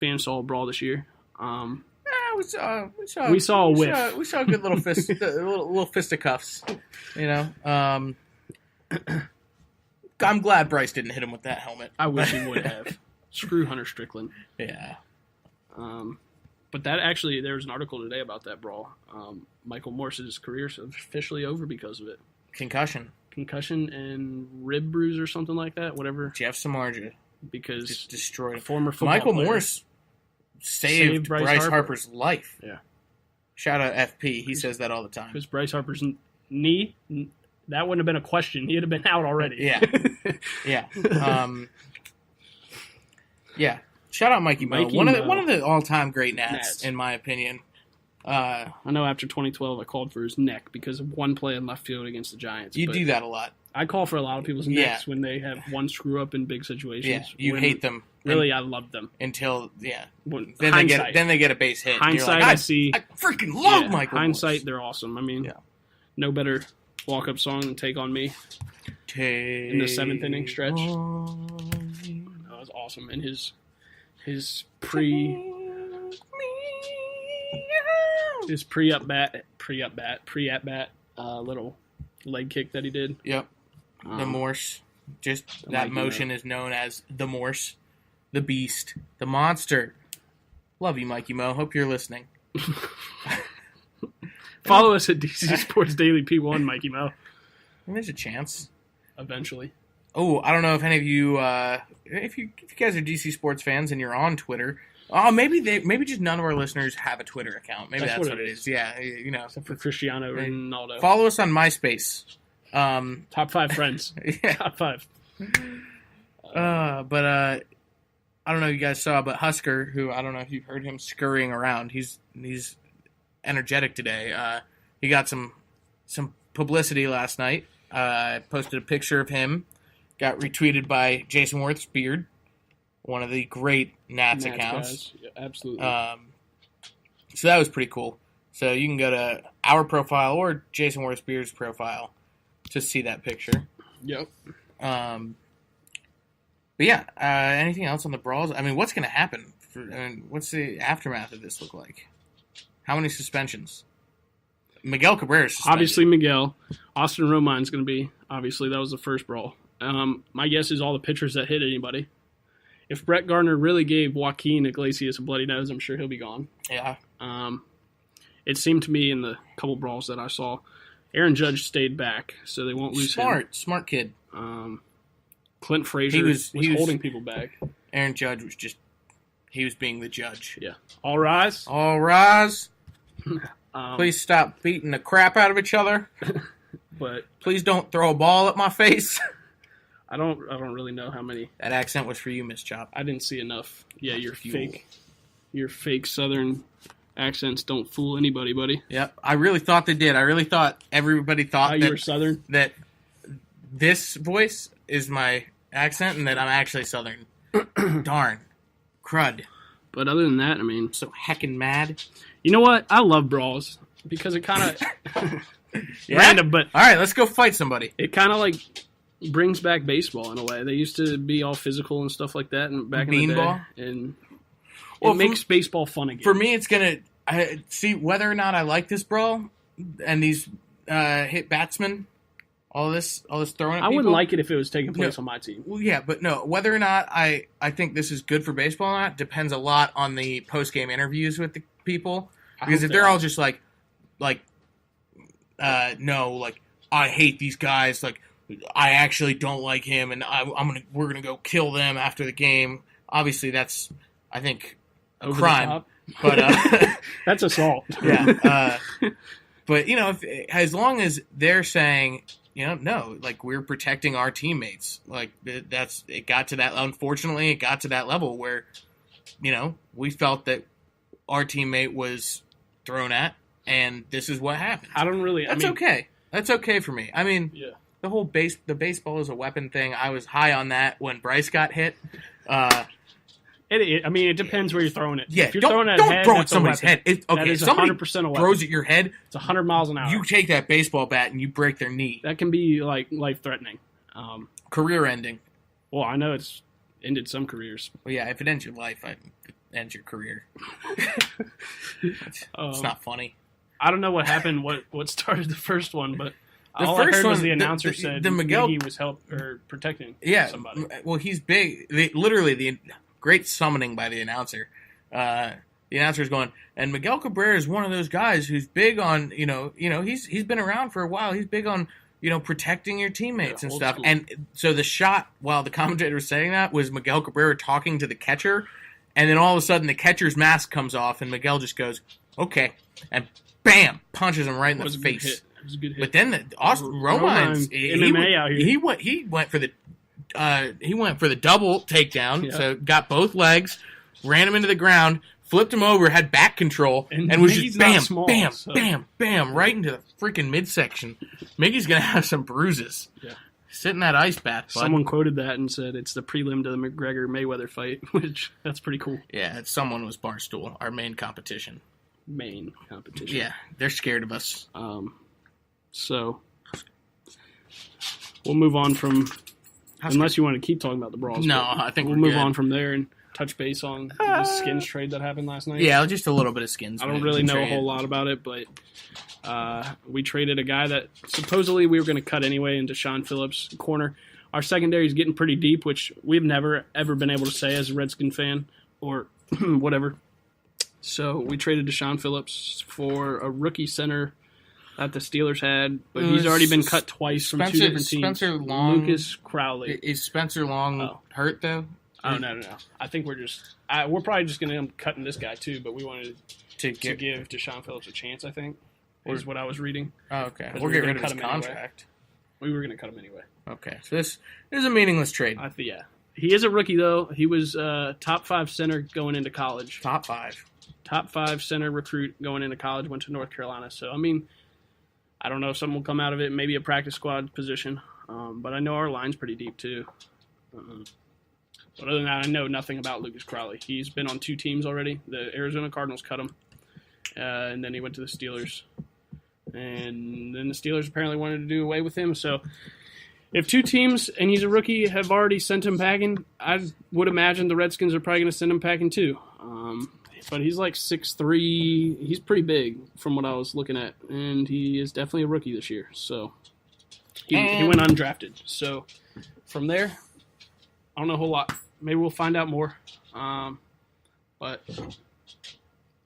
fans saw a brawl this year. We saw a whiff. We saw a good little fist, little fisticuffs. You know, I'm glad Bryce didn't hit him with that helmet. I wish he would have. Screw Hunter Strickland. Yeah. But that actually, there was an article today about that brawl. Michael Morse's career is officially over because of it. Concussion And rib bruise or something like that. Whatever. Jeff Samardzija. Because just destroyed. Former football Michael player. Morse saved Bryce Harper's life. Yeah. Shout out FP. He says that all the time. Because Bryce Harper's knee, that wouldn't have been a question. He'd have been out already. Yeah. Yeah. Yeah. Shout out Mikey Mo. One of the all-time great Nats, in my opinion. I know after 2012 I called for his neck because of one play in left field against the Giants. You do that a lot. I call for a lot of people's necks when they have one screw-up in big situations. Yeah, you hate them. Really, I love them. Until, yeah. Then they get a base hit. Hindsight, like, I see. I freaking love Michael Hindsight, Morse. They're awesome. I mean, no better walk-up song than Take On Me in the seventh inning stretch. That was awesome. And his pre-at-bat little leg kick that he did. Yep. The Morse. Just that motion is known as the Morse. The Beast. The Monster. Love you, Mikey Mo. Hope you're listening. Follow us at DC Sports Daily P1, Mikey Mo. There's a chance. Eventually. Oh, I don't know if any of you, if you guys are DC sports fans and you're on Twitter, maybe just none of our listeners have a Twitter account. Maybe that's what it is. Yeah, you know, except for Cristiano Ronaldo. Follow us on MySpace. Top 5 friends. Yeah. Top 5. But I don't know if you guys saw, but Husker, who I don't know if you've heard him scurrying around, he's energetic today. He got some publicity last night. Posted a picture of him. Got retweeted by Jason Worth's beard, one of the great Nats accounts. Yeah, absolutely. So that was pretty cool. So you can go to our profile or Jason Worth's beard's profile to see that picture. Yep. But yeah, anything else on the Brawls? I mean, what's going to happen? What's the aftermath of this look like? How many suspensions? Miguel Cabrera's suspended. Obviously Miguel. Austin Romine's going to be. Obviously, that was the first brawl. My guess is all the pitchers that hit anybody. If Brett Gardner really gave Joaquin Iglesias a bloody nose, I'm sure he'll be gone. Yeah. It seemed to me in the couple brawls that I saw, Aaron Judge stayed back, so they won't lose him. Smart kid. Clint Frazier was holding people back. Aaron Judge was he was being the judge. Yeah. All rise. All rise. Please stop beating the crap out of each other. But please don't throw a ball at my face. I don't really know how many. That accent was for you, Miss Chop. I didn't see enough. Yeah, your fake Southern accents don't fool anybody, buddy. Yep, I really thought they did. I really thought everybody thought you were Southern. That this voice is my accent and that I'm actually Southern. Darn, crud. But other than that, I mean, so heckin' mad. You know what? I love brawls because it kind of random, but all right, let's go fight somebody. It kind of like brings back baseball in a way. They used to be all physical and stuff like that, and back in the day, and it makes baseball fun again. For me, it's gonna see whether or not I like this brawl and these hit batsmen. All this throwing at people. I wouldn't like it if it was taking place on my team. Well, yeah, but no, whether or not I think this is good for baseball or not depends a lot on the post-game interviews with the people. Because if they're all just like, no, like, I hate these guys, like, I actually don't like him, and we're gonna go kill them after the game. Obviously, that's, I think, a crime. But that's assault. Yeah. But you know, as long as they're saying, you know, no, like, we're protecting our teammates, like, it got to that. Unfortunately, it got to that level where, you know, we felt that our teammate was thrown at, and this is what happened. That's okay. That's okay for me. I mean, yeah. The baseball is a weapon thing. I was high on that when Bryce got hit. It depends where you're throwing it. Yeah, if you're don't throw it at somebody's head. Okay, if somebody 100% a weapon. throws at your head, it's 100 miles an hour. You take that baseball bat and you break their knee. That can be like life-threatening. Career ending. Well, I know it's ended some careers. Well, yeah, if it ends your life, ends your career. It's not funny. I don't know what happened, what started the first one, but The all first I heard was one, the announcer said the Miguel, he was protecting somebody. Well, he's big. Literally, the great summoning by the announcer. The announcer's going, and Miguel Cabrera is one of those guys who's big on, he's been around for a while. He's big on, protecting your teammates and stuff. School. And so the shot, while the commentator was saying that, was Miguel Cabrera talking to the catcher, and then all of a sudden the catcher's mask comes off, and Miguel just goes, "Okay," and bam, punches him right in the face. It was a good hit. But then Austin Romines, MMA out here. he went for the double takedown. Yeah. So got both legs, ran him into the ground, flipped him over, had back control, and was just bam, small, bam, so. bam, bam, right into the freaking midsection. Miggy's gonna have some bruises. Yeah. Sit in that ice bath, bud. Someone quoted that and said it's the prelim to the McGregor-Mayweather fight, which that's pretty cool. Yeah, someone was Barstool, our main competition. Main competition. Yeah, they're scared of us. So we'll move on from, unless you want to keep talking about the Brawls. No, I think we'll we're move good. on from there and touch base on the Skins trade that happened last night. Yeah, just a little bit of Skins. I don't really know a whole lot about it, but we traded a guy that supposedly we were going to cut anyway into Deshaun Phillips corner. Our secondary is getting pretty deep, which we've never, ever been able to say as a Redskin fan or whatever. So we traded Deshaun Phillips for a rookie center that the Steelers had, but he's already been cut twice from two different teams. Spencer Long. Lucas Crowley. Is Spencer Long hurt, though? Oh, no. I think we're probably just going to end up cutting this guy, too, but we wanted to give Deshaun Phillips a chance, I think, is what I was reading. Oh, okay. We'll We'll get rid of his contract. Anyway. We were going to cut him anyway. Okay. So this is a meaningless trade. Yeah. He is a rookie, though. He was top 5 center going into college. Top 5. Top 5 center recruit going into college, went to North Carolina. So, I mean, I don't know if something will come out of it, maybe a practice squad position. But I know our line's pretty deep, too. But other than that, I know nothing about Lucas Crowley. He's been on 2 teams already. The Arizona Cardinals cut him, and then he went to the Steelers. And then the Steelers apparently wanted to do away with him. So if 2 teams, and he's a rookie, have already sent him packing, I would imagine the Redskins are probably going to send him packing too. But he's like 6'3". He's pretty big from what I was looking at, and he is definitely a rookie this year. So he went undrafted. So from there, I don't know a whole lot. Maybe we'll find out more. But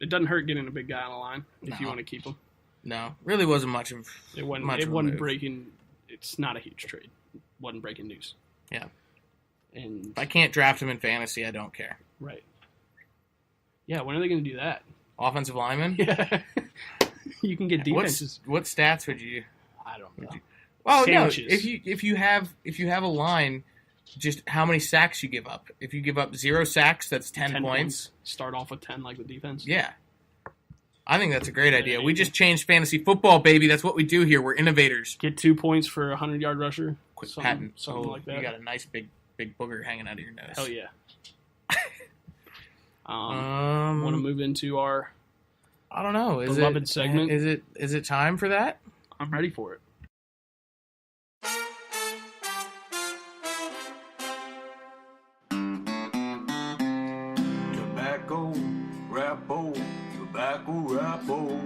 it doesn't hurt getting a big guy on the line if you want to keep him. No, really wasn't much of it. Wasn't breaking. It's not a huge trade. It wasn't breaking news. Yeah. And if I can't draft him in fantasy, I don't care. Right. Yeah, when are they going to do that? Offensive lineman? Yeah. You can get defenses. What stats would you? I don't know. Well, sandwiches. No. If you have a line, just how many sacks you give up. If you give up 0 sacks, that's 10 points. Start off with 10 like the defense. Yeah. I think that's a great idea. We just changed fantasy football, baby. That's what we do here. We're innovators. Get 2 points for a 100-yard rusher. Quick patent. Something like that. You got a nice big booger hanging out of your nose. Hell yeah. Want to move into our I don't know. Beloved segment? Is it time for that? I'm ready for it. Tobacco, rappo, tobacco, rappo.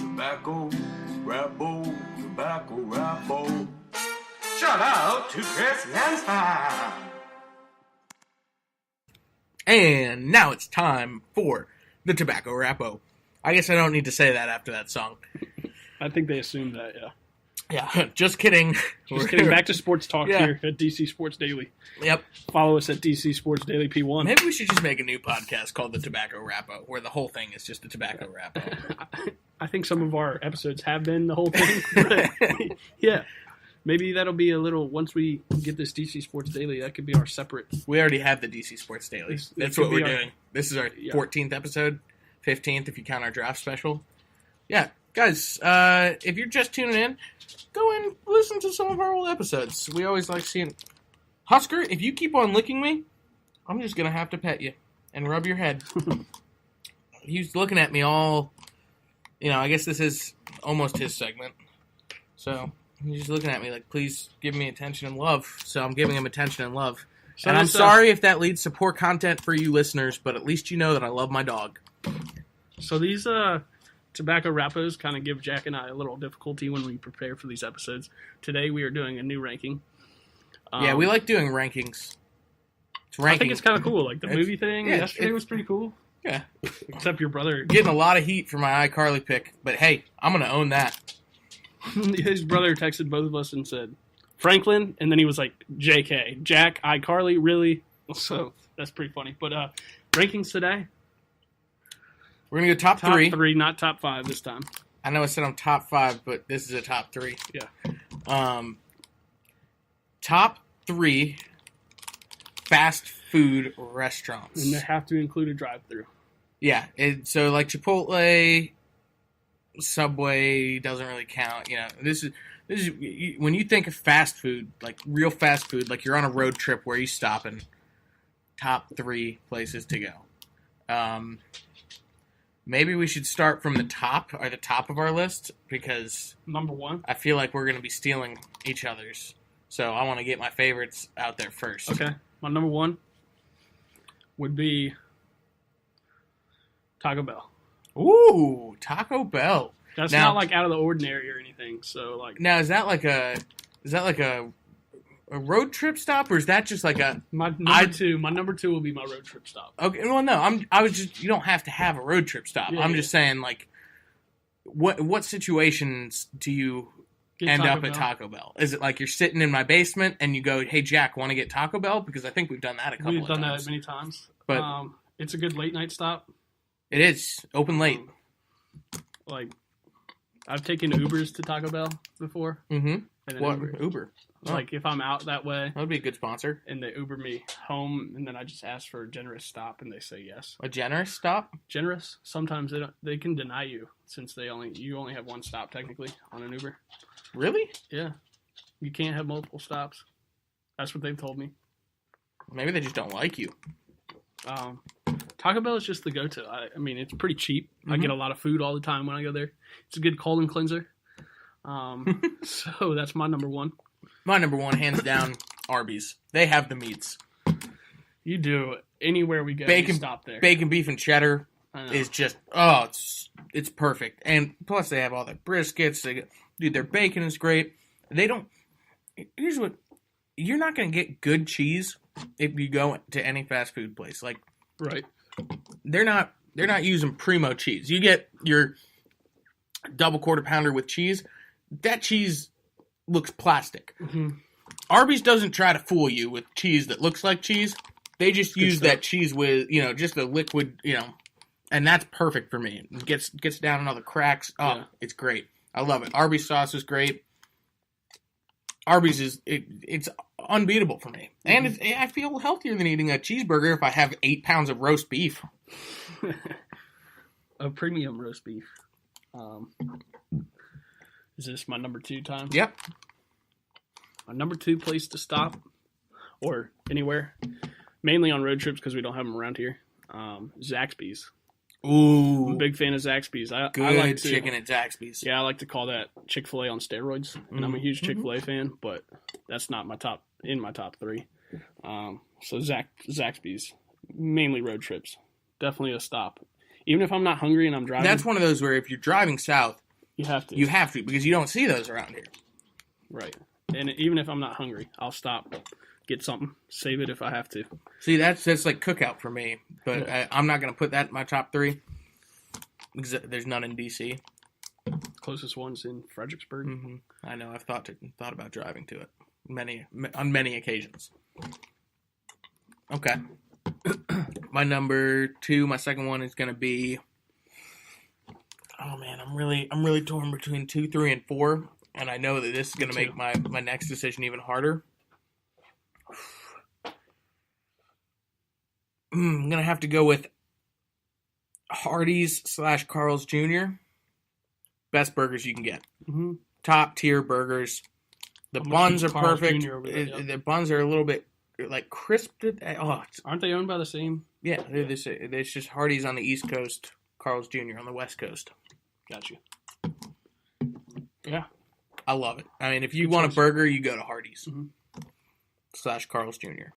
Tobacco, rappo, tobacco, rappo. Shout out to Chris Lansford. And now it's time for the Tobacco Rappo. I guess I don't need to say that after that song. I think they assumed that, yeah. Yeah, just kidding. Just kidding. Back to sports talk here at DC Sports Daily. Yep. Follow us at DC Sports Daily P1. Maybe we should just make a new podcast called the Tobacco Rappo, where the whole thing is just the Tobacco Rappo. I think some of our episodes have been the whole thing. But yeah. Maybe that'll be a little, once we get this DC Sports Daily, that could be our separate. We already have the DC Sports Daily. That's what we're doing. This is our 14th episode, 15th if you count our draft special. Yeah, guys, if you're just tuning in, go and listen to some of our old episodes. We always like seeing... Husker, if you keep on licking me, I'm just going to have to pet you and rub your head. He's looking at me all... I guess this is almost his segment. So... He's just looking at me like, please give me attention and love. So I'm giving him attention and love. So and I'm this, sorry if that leads to poor content for you listeners, but at least you know that I love my dog. So these tobacco rappos kind of give Jack and I a little difficulty when we prepare for these episodes. Today we are doing a new ranking. Yeah, we like doing rankings. It's ranking. I think it's kind of cool. Like the movie thing yesterday was pretty cool. Yeah. Except your brother. Getting a lot of heat for my iCarly pick, but hey, I'm going to own that. His brother texted both of us and said, Franklin, and then he was like, JK. Jack, iCarly, really? So that's pretty funny. But rankings today? We're going to go top Top three. three, not top five this time. I know I said I'm top 5, but this is a top 3. Yeah. Top 3 fast food restaurants. And they have to include a drive-through. Yeah, so like Chipotle, Subway doesn't really count. You know, this is when you think of fast food, like real fast food, like you're on a road trip where you stop in. Top 3 places to go. Maybe we should start from the top of our list because Number 1. I feel like we're going to be stealing each other's. So I want to get my favorites out there first. Okay. My number 1 would be Taco Bell. Ooh, Taco Bell. That's Now- not like out of the ordinary or anything. So like Now is that like a road trip stop or is that just like a my number two will be my road trip stop. okay? Well, no, I was just you don't have to have a road trip stop. Yeah, I'm yeah. just saying like what situations do you Get end Taco up at Bell. Taco Bell? Is it like you're sitting in my basement and you go, "Hey Jack, want to get Taco Bell?" Because I think we've done that a couple We've of done times. that many times. But it's a good late night stop. it is open late. Like I've taken Ubers to Taco Bell before. Mm-hmm. And then What Uber? Oh, Like if I'm out that way that would be a good sponsor. and they Uber me home, and then I just ask for a generous stop, and they say yes. A generous stop. Generous. Sometimes they can deny you since you only have one stop technically on an Uber. Really? Yeah, you can't have multiple stops. That's what they've told me. Maybe they just don't like you. Taco Bell is just the go-to. I mean, it's pretty cheap. I Mhm. get a lot of food all the time when I go there. It's a good colon cleanser. So that's my number 1. My number 1, hands down, Arby's. They have the meats. You do anywhere we go. Bacon- you stop there. Bacon, beef, and cheddar I know. is just it's perfect. And plus they have all the briskets. Dude, their bacon is great. They don't. Here's what you're not going to get good cheese if you go to any fast food place. Like right. they're not using primo cheese. You get your double quarter pounder with cheese. That cheese looks plastic. Mm-hmm. Arby's doesn't try to fool you with cheese that looks like cheese. They just Good use stuff. that cheese with, just a liquid, and that's perfect for me. It gets down in all the cracks. Oh, Yeah. It's great. I love it. Arby's sauce is great. Arby's it's unbeatable for me. And I feel healthier than eating a cheeseburger if I have 8 pounds of roast beef. A premium roast beef. Is this my number 2 time? Yep. My number 2 place to stop, or anywhere, mainly on road trips because we don't have them around here. Zaxby's. Ooh. I'm a big fan of Zaxby's. I Good like to, chicken at Zaxby's. Yeah, I like to call that Chick-fil-A on steroids, and I'm a huge Chick-fil-A fan, but that's not my top 3. So Zaxby's, mainly road trips, definitely a stop. Even if I'm not hungry and I'm driving, That's one of those where if you're driving south, you have to. you have to because you don't see those around here. Right. And even if I'm not hungry, I'll stop, get something, save it if I have to. See, that's like cookout for me, but Yeah. I'm not going to put that in my top 3 because there's none in DC. Closest one's in Fredericksburg. Mm-hmm. I know. I've thought about driving to it on many occasions. Okay. My number 2, my second one is going to be. Oh man, I'm really torn between 2, 3, and 4, and I know that this is going to make my next decision even harder. I'm going to have to go with Hardee's / Carl's Jr. Best burgers you can get. Mm-hmm. Top tier burgers. The I'm a buns are huge Carl's perfect. Jr. over there, yeah. The buns are a little bit like crisped. Aren't they owned by the same? Yeah. There's just Hardee's on the East Coast, Carl's Jr. on the West Coast. Got you. Yeah. I love it. I mean, if you Good want choice. a burger, you go to Hardee's Mhm. / Carl's Jr.